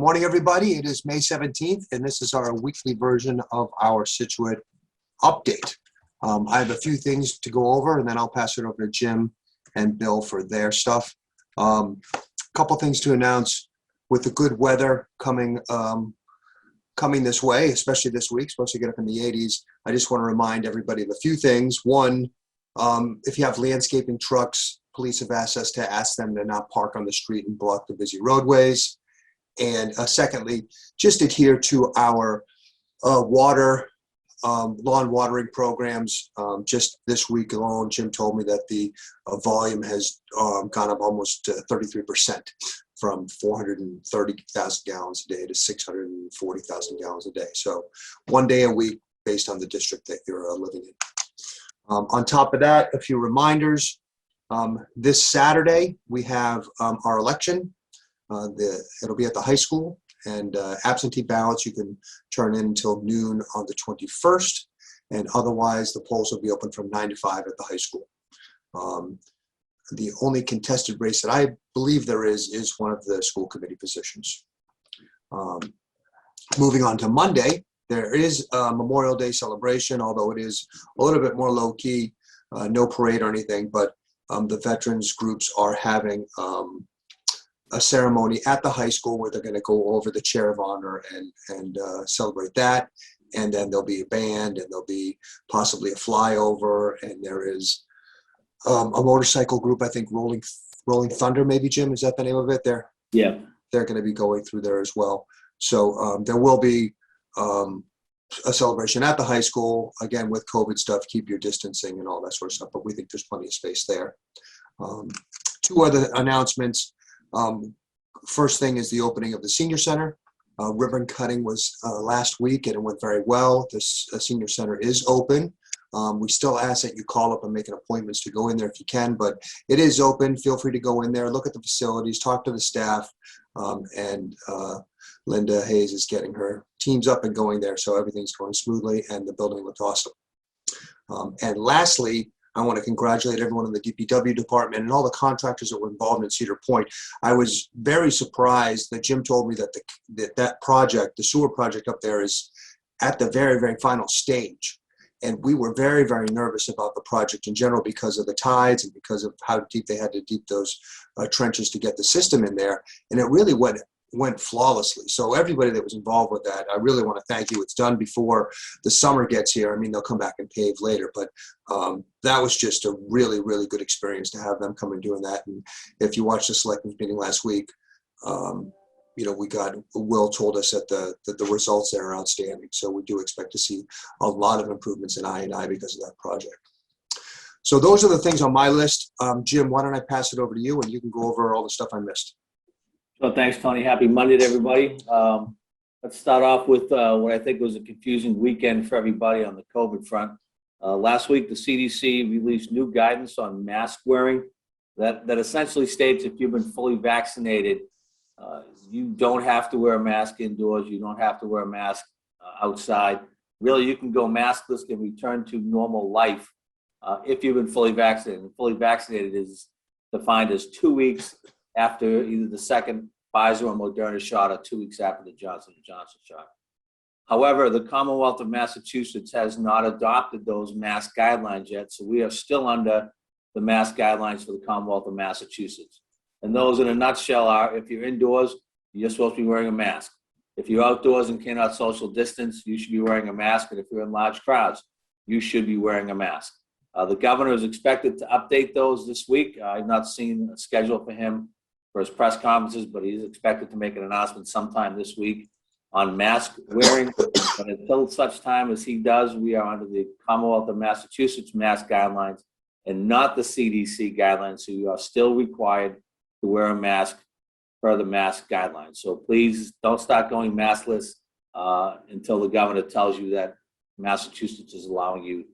Morning, everybody. It is May 17th, and this is our weekly version of our Scituate update. I have a few things to go over, and then I'll pass it over to Jim and Bill for their stuff. A couple things to announce with the good weather coming this way, especially this week, supposed to get up in the 80s. I just want to remind everybody of a few things. One, if you have landscaping trucks, police have asked us to ask them to not park on the street and block the busy roadways. And secondly, just adhere to our lawn watering programs. Just this week alone, Jim told me that the volume has gone up almost 33%, from 430,000 gallons a day to 640,000 gallons a day. So one day a week based on the district that you're living in. On top of that, a few reminders. This Saturday, we have our election. It'll be at the high school, and absentee ballots you can turn in until noon on the 21st, and otherwise the polls will be open from 9 to 5 at the high school. The only contested race that I believe there is one of the school committee positions. Moving on to Monday, there is a Memorial Day celebration, although it is a little bit more low-key, no parade or anything, but the veterans groups are having a ceremony at the high school where they're going to go over the chair of honor and celebrate that. And then there'll be a band, and there'll be possibly a flyover, and there is a motorcycle group, I think Rolling Thunder, maybe, Jim, is that the name of it? They're going to be going through there as well. So there will be a celebration at the high school, again with COVID stuff, keep your distancing and all that sort of stuff, but we think there's plenty of space there. Two other announcements. First thing is the opening of the senior center. Ribbon cutting was last week, and it went very well. This senior center is open. We still ask that you call up and make appointments to go in there if you can, but it is open. Feel free to go in there, look at the facilities, talk to the staff, and Linda Hayes is getting her teams up and going there, so everything's going smoothly, and the building looks awesome. And lastly, I want to congratulate everyone in the DPW department and all the contractors that were involved in Cedar Point. I was very surprised that Jim told me that that project, the sewer project up there, is at the very, very final stage. And we were very, very nervous about the project in general because of the tides and because of how deep they had to deep those trenches to get the system in there. And it really went flawlessly. So everybody that was involved with that, I really want to thank you. It's done before the summer gets here. I mean, they'll come back and pave later, but that was just a really, really good experience to have them come and doing that. And if you watched the selectmen's meeting last week, Will told us that the results there are outstanding. So we do expect to see a lot of improvements in I&I because of that project. So those are the things on my list. Jim, why don't I pass it over to you, and you can go over all the stuff I missed. Well, thanks, Tony. Happy Monday to everybody. Let's start off with what I think was a confusing weekend for everybody on the COVID front. Last week, the CDC released new guidance on mask wearing that essentially states if you've been fully vaccinated, you don't have to wear a mask indoors. You don't have to wear a mask outside. Really, you can go maskless and return to normal life if you've been fully vaccinated. And fully vaccinated is defined as 2 weeks after either the second Pfizer or Moderna shot, or 2 weeks after the Johnson & Johnson shot. However, the Commonwealth of Massachusetts has not adopted those mask guidelines yet, so we are still under the mask guidelines for the Commonwealth of Massachusetts. And those, in a nutshell, are if you're indoors, you're supposed to be wearing a mask. If you're outdoors and cannot social distance, you should be wearing a mask. And if you're in large crowds, you should be wearing a mask. The governor is expected to update those this week. I've not seen a schedule for him for his press conferences, but he's expected to make an announcement sometime this week on mask wearing. But until such time as he does, we are under the Commonwealth of Massachusetts mask guidelines and not the CDC guidelines. So you are still required to wear a mask per the mask guidelines. So please don't start going maskless until the governor tells you that Massachusetts is allowing you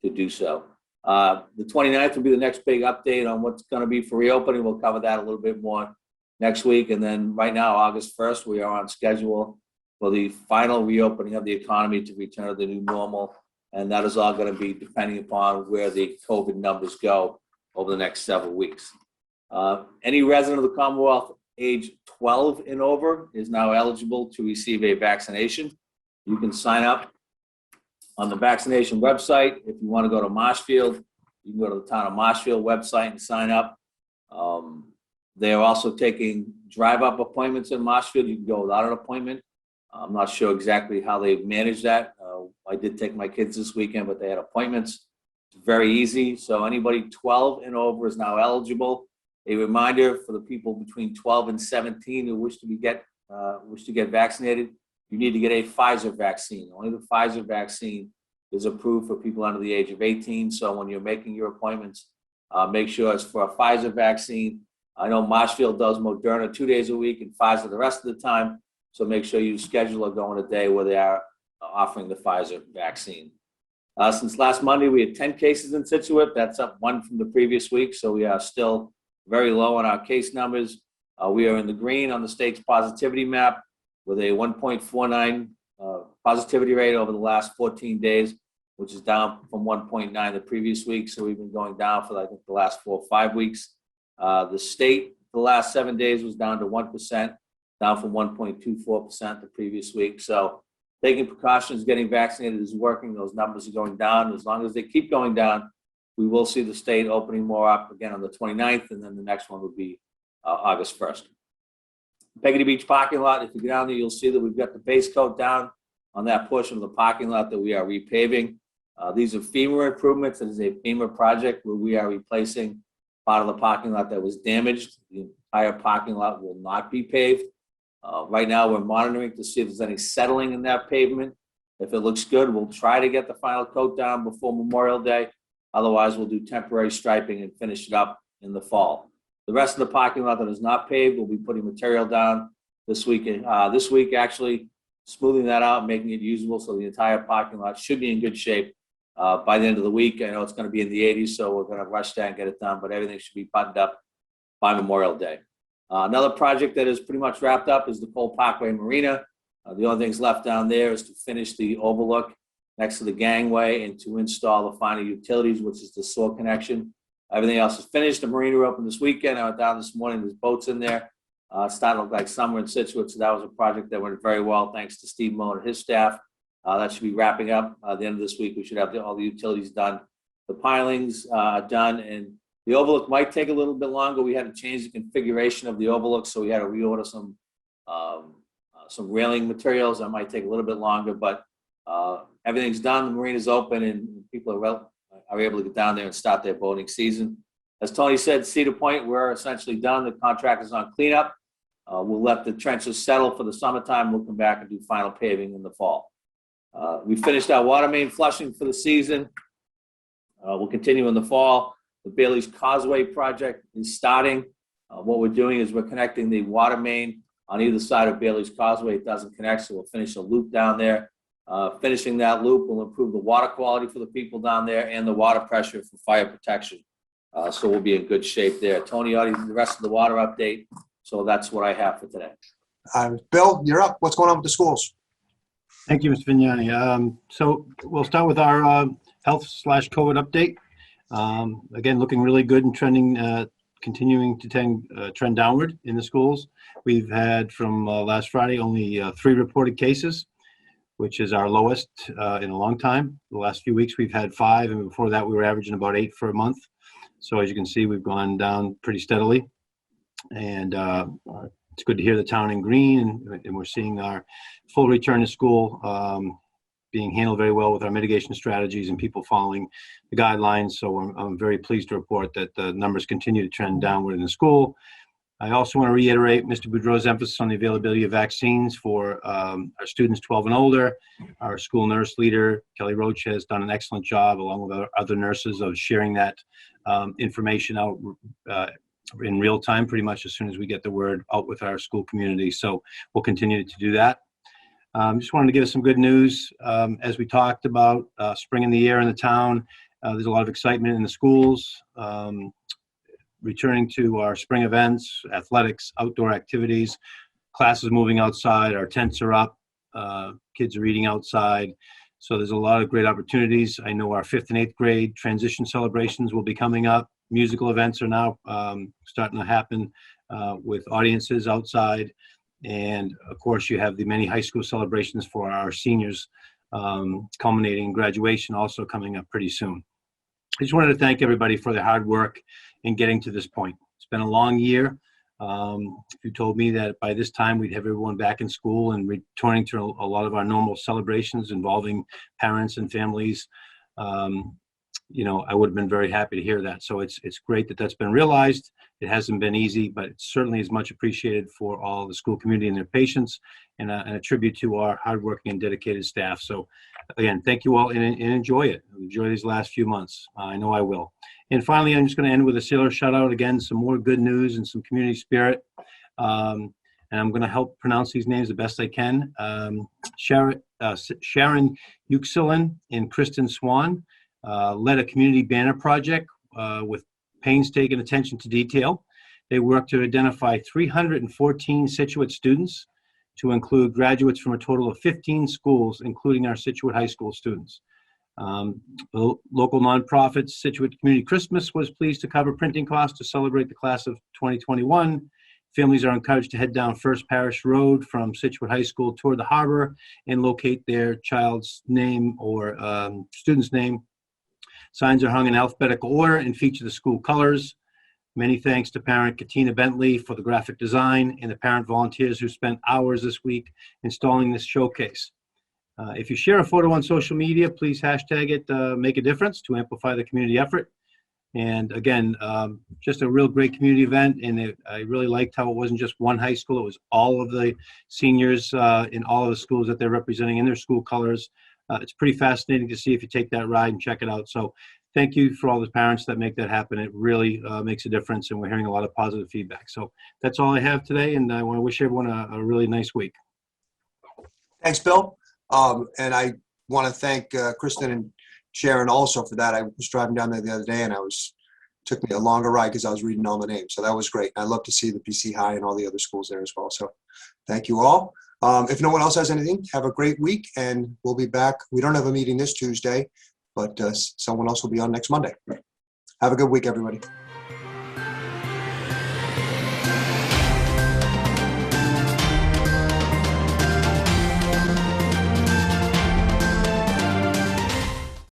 to do so. The 29th will be the next big update on what's going to be for reopening. We'll cover that a little bit more next week. And then right now, August 1st, we are on schedule for the final reopening of the economy to return to the new normal. And that is all going to be depending upon where the COVID numbers go over the next several weeks. Any resident of the Commonwealth age 12 and over is now eligible to receive a vaccination. You can sign up on the vaccination website. If you want to go to Marshfield, you can go to the town of Marshfield website and sign up. They are also taking drive-up appointments in Marshfield. You can go without an appointment. I'm not sure exactly how they've managed that. I did take my kids this weekend, but they had appointments. It's very easy. So anybody 12 and over is now eligible. A reminder for the people between 12 and 17 who wish to get vaccinated, you need to get a Pfizer vaccine. Only the Pfizer vaccine is approved for people under the age of 18. So when you're making your appointments, make sure it's for a Pfizer vaccine. I know Marshfield does Moderna 2 days a week and Pfizer the rest of the time. So make sure you schedule or go on a day where they are offering the Pfizer vaccine. Since last Monday, we had 10 cases in Scituate. That's up 1 from the previous week. So we are still very low on our case numbers. We are in the green on the state's positivity map with a 1.49 positivity rate over the last 14 days, which is down from 1.9 the previous week. So we've been going down for, I think, the last 4 or 5 weeks. The state, the last 7 days was down to 1%, down from 1.24% the previous week. So taking precautions, getting vaccinated is working. Those numbers are going down. As long as they keep going down, we will see the state opening more up again on the 29th, and then the next one would be August 1st. Peggy Beach parking lot, if you go down there, you'll see that we've got the base coat down on that portion of the parking lot that we are repaving. These are FEMA improvements. It is a FEMA project where we are replacing part of the parking lot that was damaged. The entire parking lot will not be paved. Right now, we're monitoring to see if there's any settling in that pavement. If it looks good, we'll try to get the final coat down before Memorial Day. Otherwise, we'll do temporary striping and finish it up in the fall. The rest of the parking lot that is not paved, we'll be putting material down this week. This week, actually, smoothing that out, making it usable, so the entire parking lot should be in good shape by the end of the week. I know it's going to be in the 80s, so we're going to rush that and get it done, but everything should be buttoned up by Memorial Day. Another project that is pretty much wrapped up is the Cole Parkway Marina. The only things left down there is to finish the overlook next to the gangway and to install the final utilities, which is the sewer connection. Everything else is finished. The marina opened this weekend. I went down this morning. There's boats in there. Starting to look like summer in Scituate, so that was a project that went very well thanks to Steve Moe and his staff. That should be wrapping up at the end of this week. We should have all the utilities done. The pilings done, and the overlook might take a little bit longer. We had to change the configuration of the overlook, so we had to reorder some railing materials. That might take a little bit longer, but everything's done. The marina's open, and people are able to get down there and start their boating season. As Tony said, Cedar Point, we're essentially done. The contract is on cleanup. We'll let the trenches settle for the summertime. We'll come back and do final paving in the fall. We finished our water main flushing for the season. We'll continue in the fall. The Bailey's Causeway project is starting. What we're doing is we're connecting the water main on either side of Bailey's Causeway. It doesn't connect, so we'll finish a loop down there. Finishing that loop will improve the water quality for the people down there and the water pressure for fire protection. So we'll be in good shape there. Tony, the rest of the water update. So that's what I have for today. Bill, you're up. What's going on with the schools? Thank you, Mr. Vignani. So we'll start with our health/COVID update. Again, looking really good and trending, continuing to trend downward in the schools. We've had from last Friday only 3 reported cases, which is our lowest in a long time. The last few weeks we've had 5, and before that we were averaging about 8 for a month. So as you can see, we've gone down pretty steadily, and it's good to hear the town in green, and we're seeing our full return to school being handled very well with our mitigation strategies and people following the guidelines. So I'm very pleased to report that the numbers continue to trend downward in the school. I also want to reiterate Mr. Boudreau's emphasis on the availability of vaccines for our students 12 and older. Our school nurse leader, Kelly Roach, has done an excellent job, along with our other nurses, of sharing that information out in real time, pretty much as soon as we get the word out with our school community. So we'll continue to do that. Just wanted to give us some good news. As we talked about spring in the air in the town, there's a lot of excitement in the schools. Returning to our spring events, athletics, outdoor activities, classes moving outside, our tents are up, kids are eating outside. So there's a lot of great opportunities. I know our 5th and 8th grade transition celebrations will be coming up. Musical events are now starting to happen with audiences outside. And of course, you have the many high school celebrations for our seniors, culminating in graduation also coming up pretty soon. I just wanted to thank everybody for their hard work in getting to this point. It's been a long year. If you told me that by this time we'd have everyone back in school and returning to a lot of our normal celebrations involving parents and families, you know, I would have been very happy to hear that. So it's great that that's been realized. It hasn't been easy, but it certainly is much appreciated for all the school community and their patients, and a tribute to our hardworking and dedicated staff. So again, thank you all, and enjoy it. Enjoy these last few months. I know I will. And finally, I'm just going to end with a sailor shout out again, some more good news and some community spirit. And I'm going to help pronounce these names the best I can. Sharon Uxilin and Kristen Swan led a community banner project with painstaking attention to detail. They worked to identify 314 Scituate students to include graduates from a total of 15 schools, including our Scituate High School students. The local nonprofit Scituate Community Christmas was pleased to cover printing costs to celebrate the class of 2021. Families are encouraged to head down First Parish Road from Scituate High School toward the harbor and locate their child's name or student's name. Signs are hung in alphabetical order and feature the school colors. Many thanks to parent Katina Bentley for the graphic design and the parent volunteers who spent hours this week installing this showcase. If you share a photo on social media, please hashtag it Make a Difference to amplify the community effort. And again, just a real great community event. And I really liked how it wasn't just one high school. It was all of the seniors in all of the schools that they're representing in their school colors. It's pretty fascinating to see if you take that ride and check it out. So thank you for all the parents that make that happen. It really makes a difference, and we're hearing a lot of positive feedback. So that's all I have today, and I want to wish everyone a really nice week. Thanks, Bill. And I want to thank Kristen and Sharon also for that. I was driving down there the other day, and took me a longer ride because I was reading all the names. So that was great. I love to see the PC High and all the other schools there as well. So thank you all. If no one else has anything, have a great week, and we'll be back. We don't have a meeting this Tuesday, but someone else will be on next Monday. Have a good week, everybody.